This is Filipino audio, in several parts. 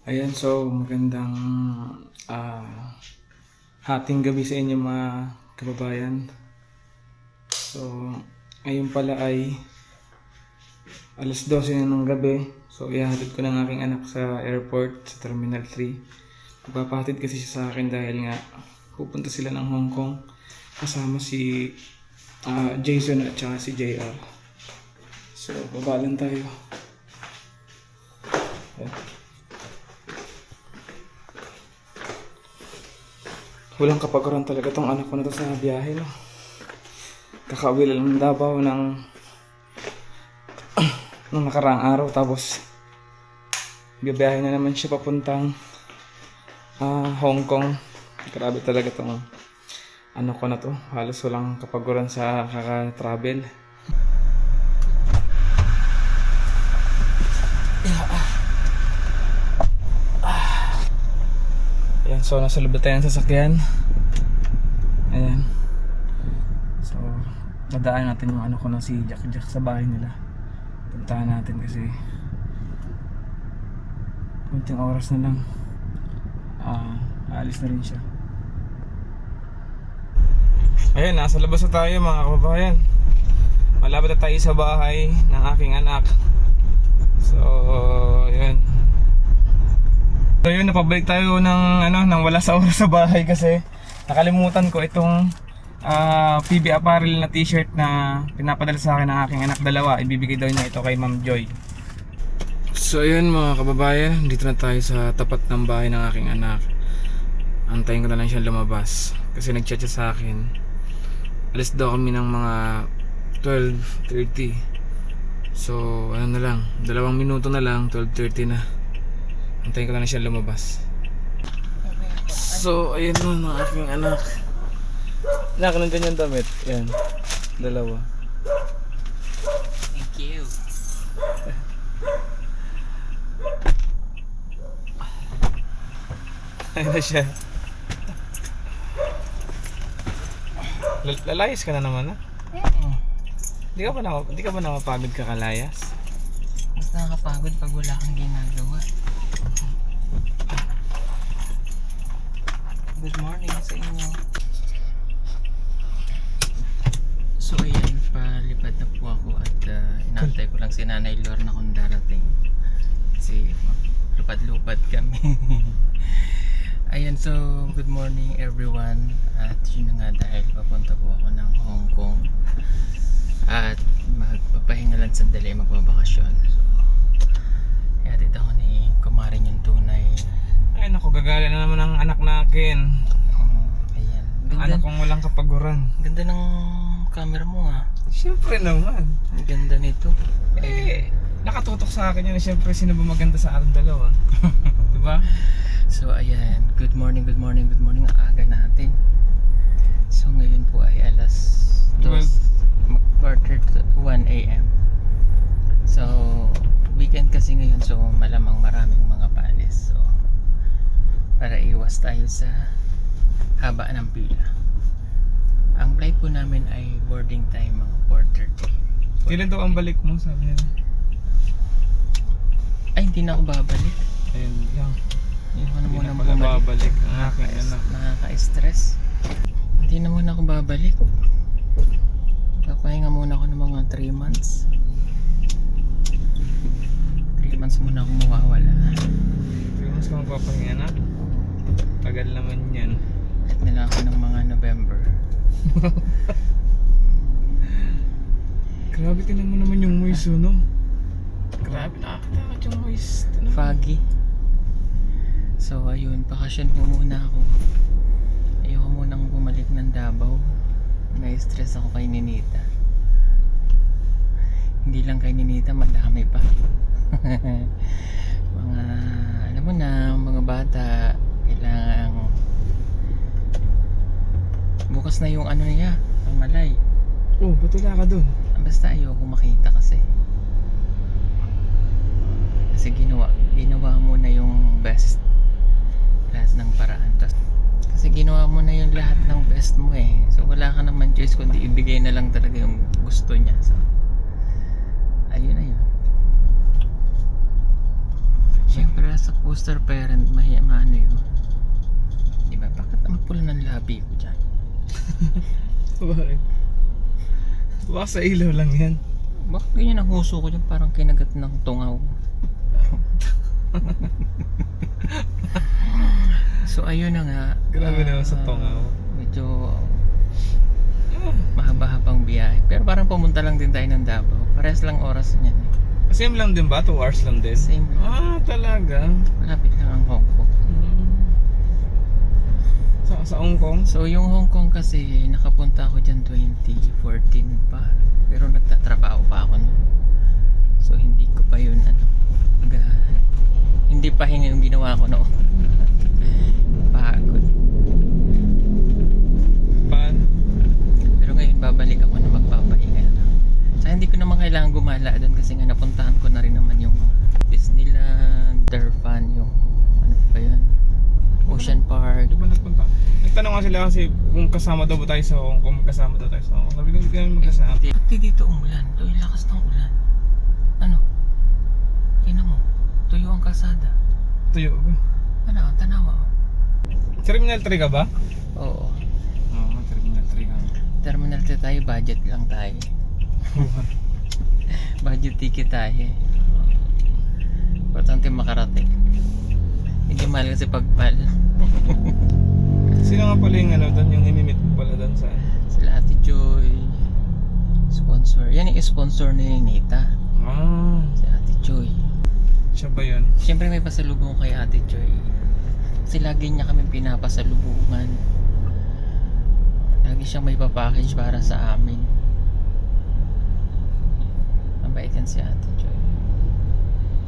Ayan, so magandang hating gabi sa inyo mga kababayan. So, ngayon pala ay alas 12 na ng gabi. So, ihahatid ko ng aking anak sa airport, sa Terminal 3. Magpapahatid kasi siya sa akin dahil nga pupunta sila ng Hong Kong kasama si Jason at saka si JR. So, baba lang tayo. Ayan. Walang kapagaran talaga tong anak ko na to sa biyahe, no? Kakauwi lang ng Davao ng nakaraang araw, tapos biyahe na naman siya papuntang Hong Kong. Grabe talaga tong anak ko na to. Halos walang kapagaran sa kaka-travel. Ayan, so nasa loob na tayo ng sasakyan. Ayan. So, dadaan natin yung ano ko na si Jack sa bahay nila. Puntahan natin kasi kunting oras na lang. Aalis na rin siya. Ayan, nasa labas na tayo mga kababayan. Malapit na tayo sa bahay ng aking anak. So, ayan. So yun, napabalik tayo ng wala sa oras sa bahay kasi nakalimutan ko itong PB Apparel na t-shirt na pinapadala sa akin ng aking anak dalawa. Ibibigay daw niya ito kay Ma'am Joy. So yun mga kababayan, dito na tayo sa tapat ng bahay ng aking anak. Antayin ko na lang siya lumabas kasi nag-chat siya sa akin. Alis daw kami ng mga 12:30. So ano na lang, 2 minuto na lang, 12:30 na. Antayin ko lang na siya lumabas. So, ayun nun ang aking anak. Anak, nandyan yung damit. Yan, 2. Thank you. Ayun na siya. Lalayas ka na naman, ha? Di ka ba napapagod ka kalayas? Mas nakakapagod pag wala kang ginagawa. Good morning sa inyo. So ayan, palipad na po ako at inaantay ko lang si Nanay Lorna kung darating. Kasi lupad-lupad kami. Ayan, so good morning everyone. At yun na nga, dahil papunta po ako ng Hong Kong. At magpapahinga lang sandali, magbabakasyon. So, ihatid ako ni Kumarin yung tunay. Ay naku, gagala na naman ang anak nakin. Ayan. Ang anak kong walang kapaguran. Ganda ng camera mo ah. Siyempre naman. Ang ganda nito. Nakatutok sa akin yun. Siyempre, sino ba maganda sa ating dalawa? Diba? So ayan, good morning. Ang aga natin. So ngayon po ay alas 1 AM. So weekend kasi ngayon, so malamang maraming mga palis. So para iwas tayo sa haba ng pila. Ang flight po namin ay boarding time mga 4:30. Kailan daw ang balik mo, sabi niya. Ay, hindi na ako babalik. Ayun lang. Yung ano Hindi muna na pala babalik ang aking anak. Nakaka-stress. Hindi na muna ako babalik. Papahinga muna ako ng mga 3 months. 3 months muna ako mawawala. Hindi mo mas magpapahinga na. Tagal naman yan. At nila ako ng mga November. Grabe, tinan mo naman yung moist, no? Grabe, nakakatakot yung moist. Foggy. So ayun, bakasyon po muna ako. Ayoko munang bumalik ng Davao. Na-stress ako kay Ninita. Hindi lang kay Ninita, madami pa. Mga, alam mo na, mga bata, kailangan bukas na yung ano niya, pamalay. Oh, ba't wala ka dun? Basta ayoko makita kasi. Kasi ginawa mo na yung best. Lahat ng paraan. Kasi ginawa mo na yung lahat ng best mo eh. So wala ka naman choice kundi ibigay na lang talaga yung gusto niya. So ayun na yun. Siyempre Sa poster parent, maano yun. Diba? Bakit ang pula ng labi ko dyan? Bakit? Baka sa ilaw lang yan. Bakit ganyan ang huso ko dyan? Parang kinagat ng tungaw. So ayun na nga. Grabe naman sa tungaw. Medyo mahaba-habang biyahe. Pero parang pumunta lang din tayo ng Davao. Parehas lang oras niyan. Same lang din ba? 2 hours lang din? Same. Talaga? Malapit lang ang Hong Kong. Sa Hong Kong? So yung Hong Kong kasi nakapunta ako dyan 2014 pa. Pero nagtatrabaho pa ako nun. So hindi ko pa yun hindi pa hinga yung ginawa ko noon. Pagod. Pero ngayon babalik ako na magpapahinga. So hindi ko naman kailangan gumala doon kasi nga napuntahan ko na rin naman yung Disneyland, Durban, yung ano pa yun, Ocean Park. Di ba nagpunta? Nagtanong nga sila kasi kung kasama daw ba tayo sa Hong Kong, kasama daw tayo sa Hong Kong. Sabi ko hindi kami magkasama. Hindi dito umulan. Ito yung lakas ng ulan. Ano? Tingnan mo. Tuyo ang kalsada. Tuyo ba? Ano? Tanawa. Terminal 3 ka ba? Oo. Oo, Terminal 3 ka. Terminal 3 tayo, budget lang tayo. Budget ticket tayo. Importante makarating. Hindi mahal kasi pagpal. Sino nga pala yung doon, yung inimit mo pala doon sa Sila Ate Joy. Sponsor. Yan yung sponsor ni Nita. Si Ate Joy. Siya ba yun? Siyempre may pasalubong kay Ate Joy. Kasi lagi niya kami pinapasalubungan. Lagi siyang may papackage para sa amin. Mabait yan si Ate Joy.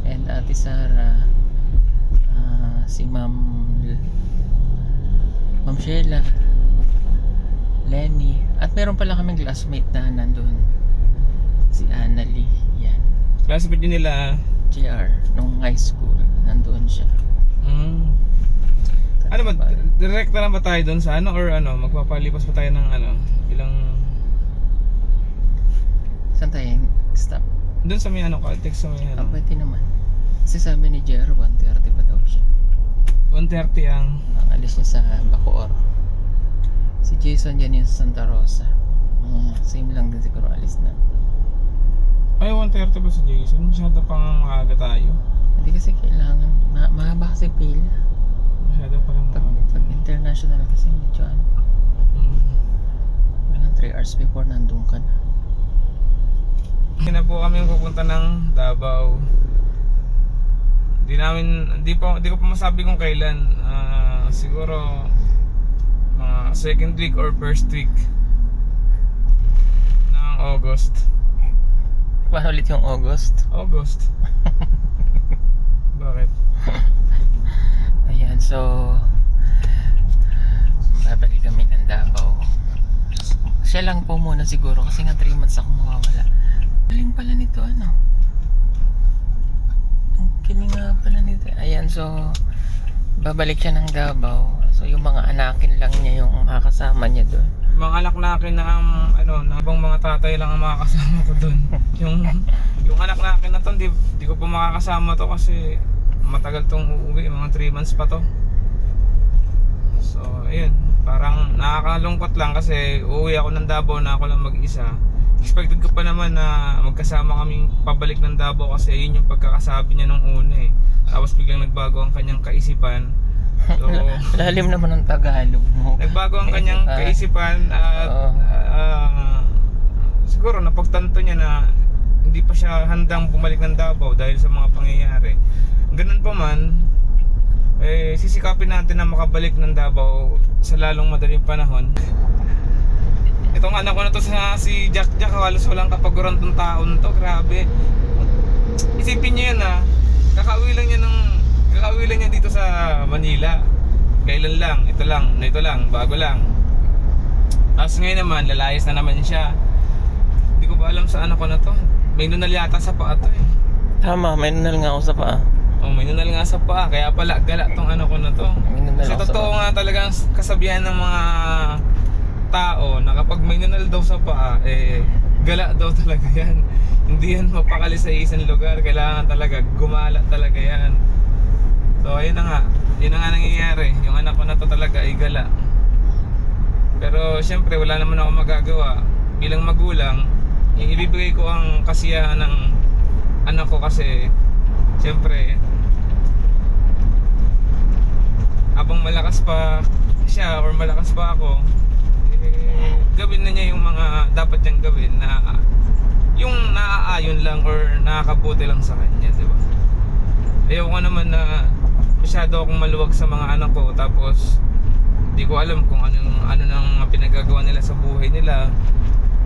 And Ate Sara, si Ma'am Sheila, Lenny, at meron pala kaming classmate na nandun, si Annalie. Yan, Classmate din nila. JR nung high school, nandun siya. Ano ba, direct na lang ba tayo doon sa ano or ano, magpapalipas pa tayo ng ano, ilang Saan tayo stop? doon sa may ano, Caltex sa may ano. Pwede naman. Kasi sabi ni JR 1:30 pa daw siya. 1:30 ang Ang alis niya sa Bacoor. Si Jason yan yung sa Santa Rosa. Same lang din siguro alis na. ay 1:30 ba si Jason? Masyado pang maaga tayo. Hindi kasi kailangan. Mahaba kasi pila. Masyado palang maaga. Pag international kasi medyo ano. Kailangan 3 hours before nandun ka na. Hindi na po kami pupunta ng Davao. Hindi ko pa masabi kung kailan. Siguro second week or first week ng August. Paano ulit yung August? August. Bakit? Ayan, so babalik kami ng Davao. Siya lang po muna siguro kasi nga 3 months ako mawawala. Galing pala nito ano. Ang kiling nga pala nito. Ayan, so babalik siya ng Davao. So yung mga anakin lang niya yung makakasama niya doon. Mga anak na akin na na ibang mga tatay lang ang makakasama ko doon. yung anak na akin na to, di ko pa makakasama to kasi matagal tong uuwi, mga 3 months pa to. So, ayun, parang nakakalungkot lang kasi uuwi ako ng Davao na ako lang mag-isa. Expected ko pa naman na magkasama kaming pabalik ng Davao kasi yun yung pagkakasabi niya nung una eh. Tapos biglang nagbago ang kanyang kaisipan. So, lalim naman ang Tagalog mo. nagbago ang kanyang kaisipan at siguro napagtanto niya na hindi pa siya handang bumalik ng Davao dahil sa mga pangyayari. Ganun pa man, sisikapin natin na makabalik ng Davao sa lalong madaling panahon. Itong anak ko na to si Jack, halos walang kapaguran tong taon to, grabe. Isipin niyo yan kakauwi lang niya dito sa Manila. Kailan lang, ito lang, bago lang. Tapos ngayon naman, lalayas na naman siya. Hindi ko pa alam sa anak ko na to. May nunal yata sa paa to eh. Tama, may nunal nga ako sa paa. May nunal nga sa paa, kaya pala gala tong ano ko na to. Kasi totoo nga talaga ang kasabihan ng mga tao na kapag may nunal daw sa paa, gala daw talaga yan. Hindi yan mapakali sa isang lugar, kailangan talaga gumala talaga yan. So ayun na nga, yun na nga nangyayari. Yung anak ko na to talaga ay gala. Pero syempre wala naman ako magagawa. Bilang magulang, ibibigay ko ang kasiyahan ng anak ko kasi syempre habang malakas pa siya or malakas pa ako, gawin na niya yung mga dapat niyang gawin na yung naaayon lang or nakakabuti lang sa kanya, di ba? Ayoko naman na masyado akong maluwag sa mga anak ko tapos di ko alam kung ano nang pinagagawa nila sa buhay nila.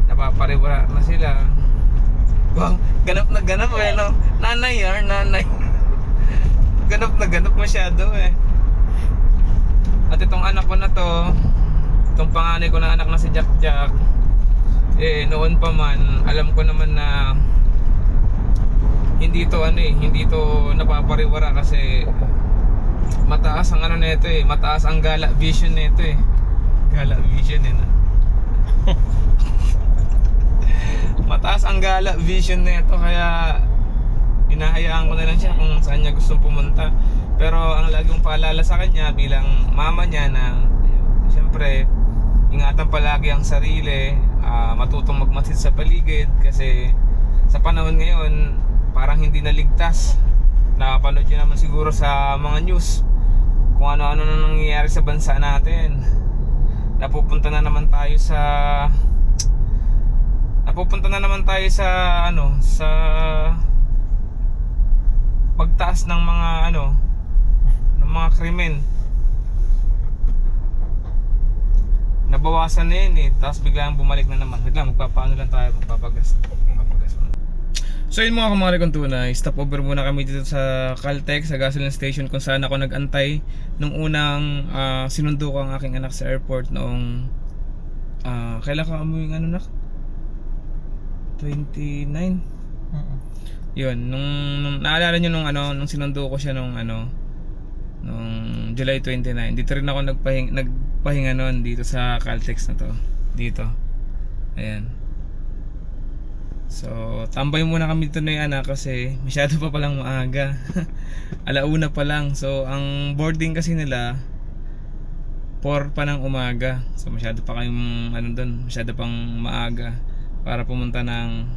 Napapariwara na sila. Wow, ganap na ganap eh, no? Nanay nanay. Ganap na ganap masyado eh. At itong anak ko na to, itong panganay ko na anak na si Jack Jack, noon pa man, alam ko naman na hindi to napapariwara kasi mataas ang nito mataas ang gala vision nito Gala vision na. Mataas ang gala vision nito kaya hinahayaan ko na lang siya kung saan niya gustong pumunta. Pero ang laging paalala sa kanya bilang mama niya na siyempre ingatan palagi ang sarili, matutong magmasid sa paligid kasi sa panahon ngayon parang hindi naligtas. Nakapanood nyo naman siguro sa mga news kung ano-ano na nangyayari sa bansa natin. Napupunta na naman tayo sa sa pagtaas ng mga ng mga krimen. Nabawasan na yun tapos biglang bumalik na naman. Wait lang, magpapaano lang tayo, magpapagas muna. So yun mga kumare kong tunay, stop over muna kami dito sa Caltex, sa gasoline station kung saan ako nag-antay nung unang sinundo ko ang aking anak sa airport noong kailan ka umuwi ng anak? 29? Yun, nung naalala nyo nung sinundo ko siya nung July 29. Dito rin ako nagpahinga noon dito sa Caltex na to. Dito. Ayan. So, tambay muna kami dito na yung anak kasi masyado pa palang maaga. Alauna pa lang. So, ang boarding kasi nila 4 pa ng umaga. So, masyado pa kayong masyado pang maaga para pumunta ng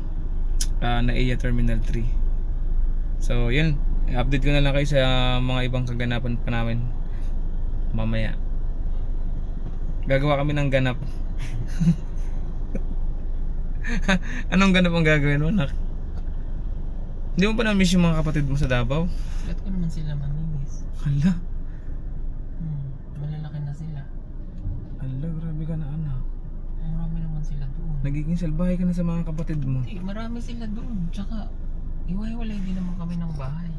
NAIA Terminal 3. So, yun. Update ko na lang kayo sa mga ibang kaganapan pa namin mamaya. Gagawa kami ng ganap. Anong ganap ang gagawin mo, anak? Hindi mo pa na-miss yung mga kapatid mo sa Davao? Ba't ko naman sila mamimiss? Hala. Malalaki na sila. Hala, grabe ka na, anak. Marami naman sila doon. Nagiging salbahe ka na sa mga kapatid mo. Marami sila doon. Tsaka, iwalay din naman kami ng bahay.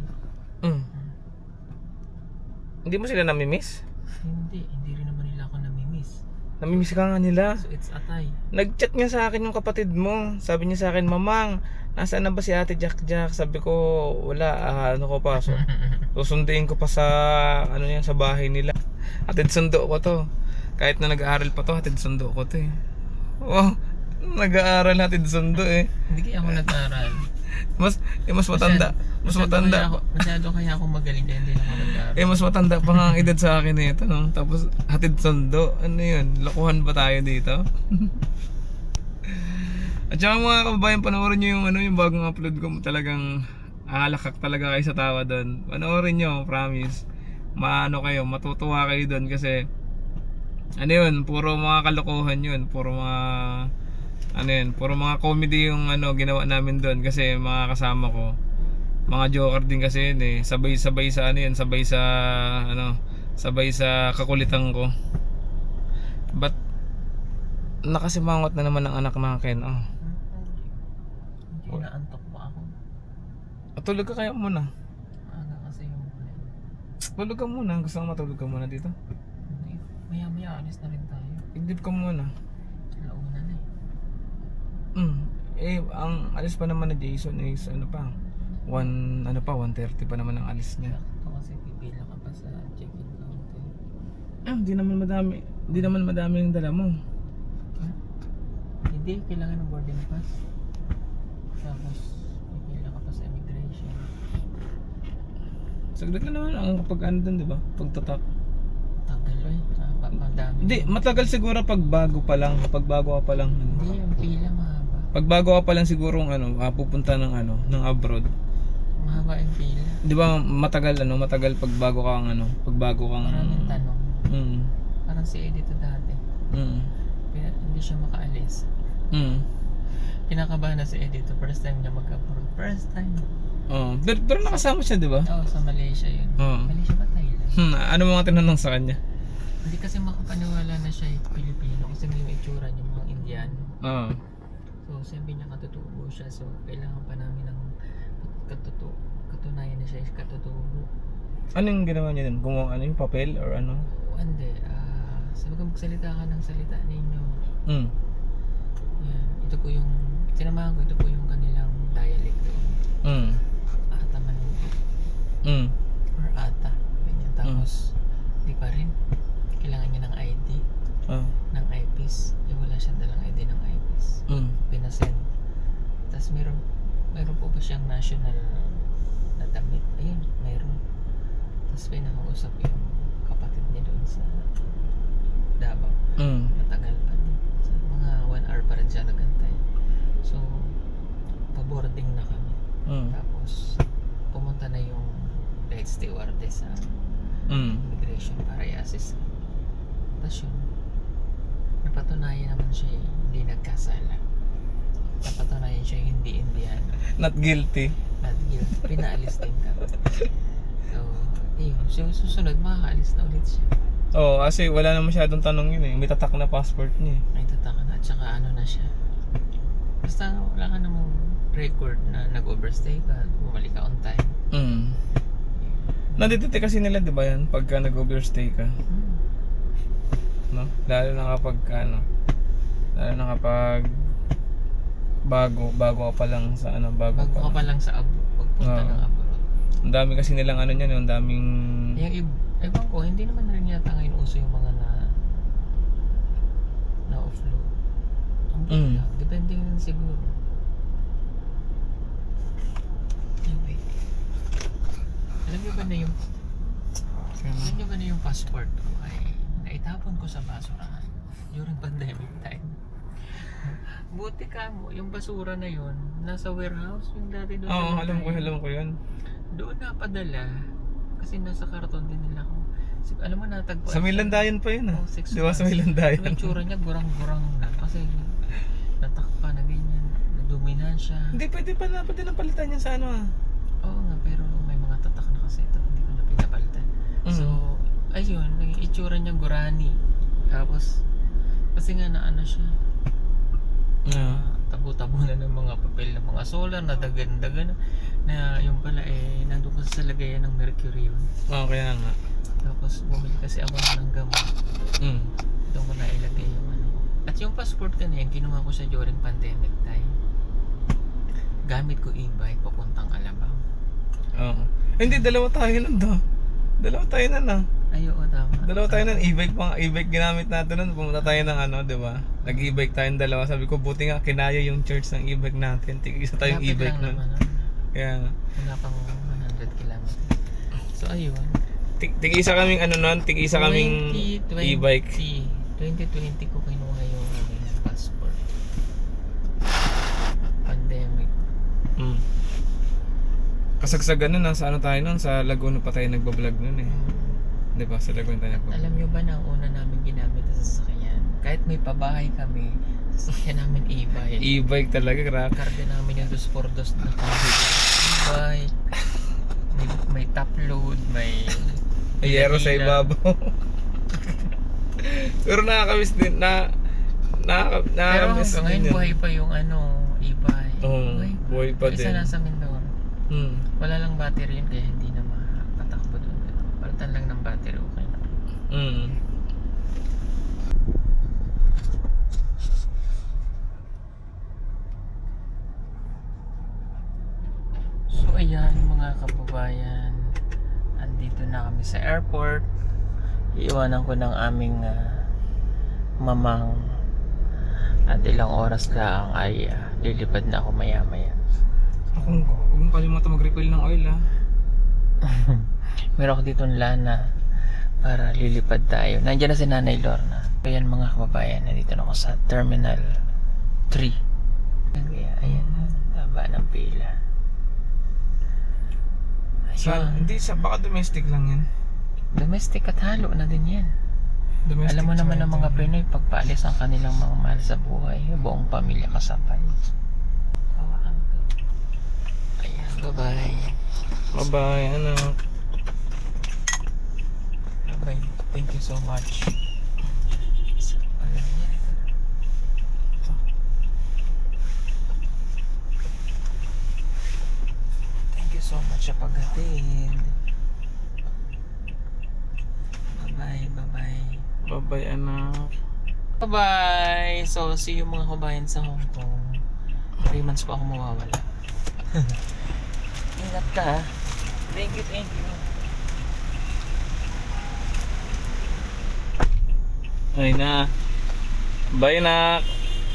Hindi mo sila namimiss? Hindi rin naman nila ako namimiss. Namimiss ka nga nila. So it's atay. Nag-chat nga sa akin yung kapatid mo. Sabi niya sa akin, Mamang, nasaan na ba si Ate Jack Jack? Sabi ko, wala, susunduin ko pa sa sa bahay nila. Hatid sundo ko to. Kahit na nag-aaral pa to, hatid sundo ko to eh. Oh, nag-aaral hatid sundo eh. Hindi kaya ako nag-aaral. Mas matanda. Masyado kaya ako magaling kaya hindi ako nag-aaral. Mas matanda pa nga ang edad sa akin ito, no? Tapos hatid sundo. Ano yun? Lokohan ba tayo dito? At saka mga kababayan, panoorin nyo yung bagong upload ko. Talagang alakak talaga kayo sa tawa doon. Panoorin nyo, promise. Matutuwa kayo doon kasi puro mga kalokohan yun. Puro mga comedy yung ginawa namin doon kasi mga kasama ko mga joker din kasi yun eh. Sabay sa kakulitan ko. But nakasimangot na naman ang anak nakin. Hindi naantok pa ako. Tulog ka kaya muna. Aga kasi yung Tulog ka muna. Gusto mo matulog ka muna dito? Maya alis na rin tayo. Idip ka muna. Launa na ang alis pa naman na Jason is 1:30 pa naman ang alis niya. Sakto kasi pipila ka pa sa check-in counter. Hindi naman madami yung dala mo. Hindi, kailangan ng boarding pass. Tapos pipila ka pa sa immigration. Saglit na naman ang kapag ano dun, di ba? Pagtatak. Tagal eh. Madami. Hindi, matagal siguro pag bago pa lang. Pag bago ka pa lang. Hindi, yung pila mahaba. Pag bago ka pa lang siguro pupunta ng ng abroad. Mahaba yung pila. Di ba matagal pag bago kang pag bago kang Maraming tanong. Mm. Parang si Eddie to dati. Mm. Hindi siya makaalis. Mm. Kinakabahan na si Eddie to. First time niya mag-abroad. First time. Oh, pero nakasama siya, di ba? Oo, sa Malaysia yun. Oo. Malaysia ba Thailand? Ano mga tinanong sa kanya? Hindi kasi makapaniwala na siya Pilipino kasi may itsura niya mga Indiano. Oo. So sabi niya katutubo siya, so kailangan pa namin ng katunayan na siya is katutubo. Ano yung ginawa niya din? Gumawa yung papel or ano? Hindi, sabi ko magsalita ka ng salita ninyo. Mm. Yan, ito po yung, sinamahan ko, ito po yung kanilang dialect doon. Mm. Ata Manubi. Mm. Or Ata. Ganyan. Tapos, di pa rin. Kailangan niya ng ID. Oh. Ng IPs. Wala siyang dalang ID ng IPs. Mm. Pinasend. Tapos meron po ba siyang national na damit? Ayun, meron. Tapos pinakausap yung kapatid niya doon sa Davao. Mm. Matagal pa din. So, mga 1 hour pa rin siya nagantay. So, pa-boarding na kami. Mm. Tapos, pumunta na yung flight stewardess sa immigration para i-assist. Tapos yun, napatunayan naman siya hindi nagkasala. Napatunayan siya hindi Indiano. Not guilty. Not guilty. Pinaalis din kami. So, yun. So, susunod, makakaalis na ulit siya. Oo, kasi wala na masyadong tanong yun eh. May tatak na passport niya eh. Ay, tataka na. At saka ano na siya. Basta wala ka namang record na nag-overstay ka, bumalik ka on time. Mm. Nadetect kasi nila, di ba yan? Pagka nag-overstay ka. No? Lalo na kapag lalo na kapag bago ka pa lang sa Bago ka pa lang sa pagpunta ng abroad. Ang dami kasi nilang niyan, ang daming Yung ewan ko, hindi naman rin yata ngayon uso yung mga na offload. Ang buhay lang. Depende rin siguro. Anyway. Alam niyo ba na yung passport ko ay naitapon ko sa basurahan during pandemic time. Buti ka mo, yung basura na yun, nasa warehouse, yung dati doon. Oo, alam ko yun. Doon napadala, kasi nasa karton din nila ko. Alam mo, natagpuan. Sa Milandayan pa yun ah. 6 Di ba sa Milandayan? Yung tsura niya, gurang-gurang na. Kasi natakpa na ganyan, naduminan siya. Hindi, pwede na palitan yan sa Oo nga, pero may mga tatak na kasi ito, hindi ko na pinapalitan. So, ayun, naging itsura niya gurani. Tapos, kasi nga na ano siya, tabo-tabo na ng mga papel ng mga solar na dagan-dagan na yung pala nandun kasi sa lagayan ng mercury yun. Oo, kaya nga. Tapos bumili kasi ako ng gamot. Doon ko na ilagay yung At yung passport ko na yan, kinuha ko siya during pandemic time. Gamit ko e-bike papuntang Alabang. Oo. Hindi, dalawa tayo nun do. Dalawa tayo nun Ay, oo, tama. Dalawa tayo nun, e-bike ginamit natin nun. Pumunta tayo ng di ba? Nag-e-bike tayong dalawa. Sabi ko, buti nga, kinaya yung charge ng e-bike natin. Tig-isa tayong Lapit e-bike lang nun. naman, Kaya nga. wala pang 100 kilometers. So, ayun. Tig-isa kaming tig-isa kaming e-bike. 2020 ko kinuha yung passport. Pandemic. Kasagsagan nun, nasa tayo nun? Sa Laguna pa tayo nagbablog nun eh. Di ba? Sa Laguna tayo nagbablog. Alam nyo ba na ang una namin ginamit na sasakyan? Kahit may pabahay kami, sasakyan namin e-bike. E-bike talaga, grabe. Karga namin yung 2x2 na e-bike. May top load, may Ayero sa ibabaw. Pero nakakamiss din pero nakakamiss hanggang ngayon din yun. buhay pa yung e-bike. Oo, buhay pa Isa din. nasa Mindoro. Wala lang battery yun kaya hindi na matatakbo doon. Palitan lang ng battery, okay na. So ayan mga kababayan, andito na kami sa airport. Iiwanan ko ng aming mamang at ilang oras lang ay lilipad na ako maya maya. Huwag mong kalimutan mag-refill ng oil Meron ako dito lana para lilipad tayo. Nandiyan na si Nanay Lorna. Ayan mga kababayan, nandito na ako sa Terminal 3. Kaya ayan, taba ng pila. Hindi baka domestic lang yan. Domestic at halo na din yan. Domestic Alam mo naman ng mga tsaka Pinoy, pagpaalis ang kanilang mga mahal sa buhay, buong pamilya kasabay. Hawakan ko. Ayan, bye-bye. Bye-bye, anak. Bye-bye. Thank you so much. Alam niya. Thank you so much sa paghatid. Bye-bye, bye-bye. Bye-bye, anak. Bye-bye! So, see you mga kabayan sa Hong Kong. 3 months pa ako mawawala. Ingat ka ha. Thank you, thank you. Ay na. Bye, anak.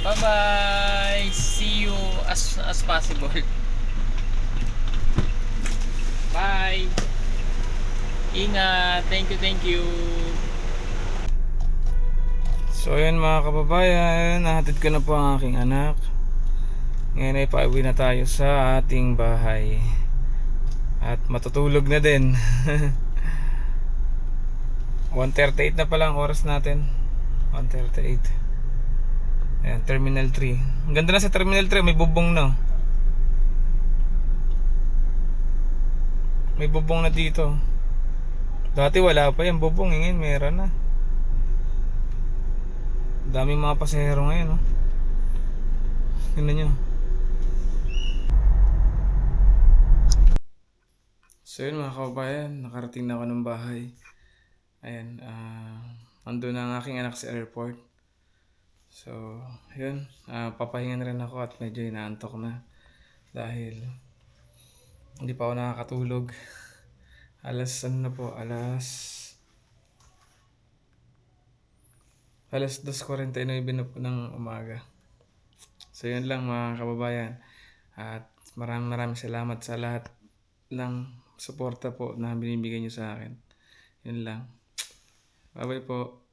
Bye-bye! See you as possible. Bye! Ingat! Thank you, thank you! So ayan mga kababayan, nahatid ko na po ang aking anak. Ngayon ay pauwi na tayo sa ating bahay. At matutulog na din. 1:38 na pala ang oras natin. 1:38. Ayan, Terminal 3. Ang ganda na sa Terminal 3, may bubong na. May bubong na dito. Dati wala pa yan bubong, ngayon meron na. Daming mga pasahero ngayon, no? Tingnan nyo. So yun mga kababayan, nakarating na ako ng bahay. Ayan, andun na ang aking anak sa airport. So, yun, papahinga na rin ako at medyo inaantok na. Dahil hindi pa ako nakakatulog. Alas 2:49 na po ng umaga. So yun lang mga kababayan. At maraming salamat sa lahat ng suporta po na binibigay nyo sa akin. Yun lang. Bye bye po.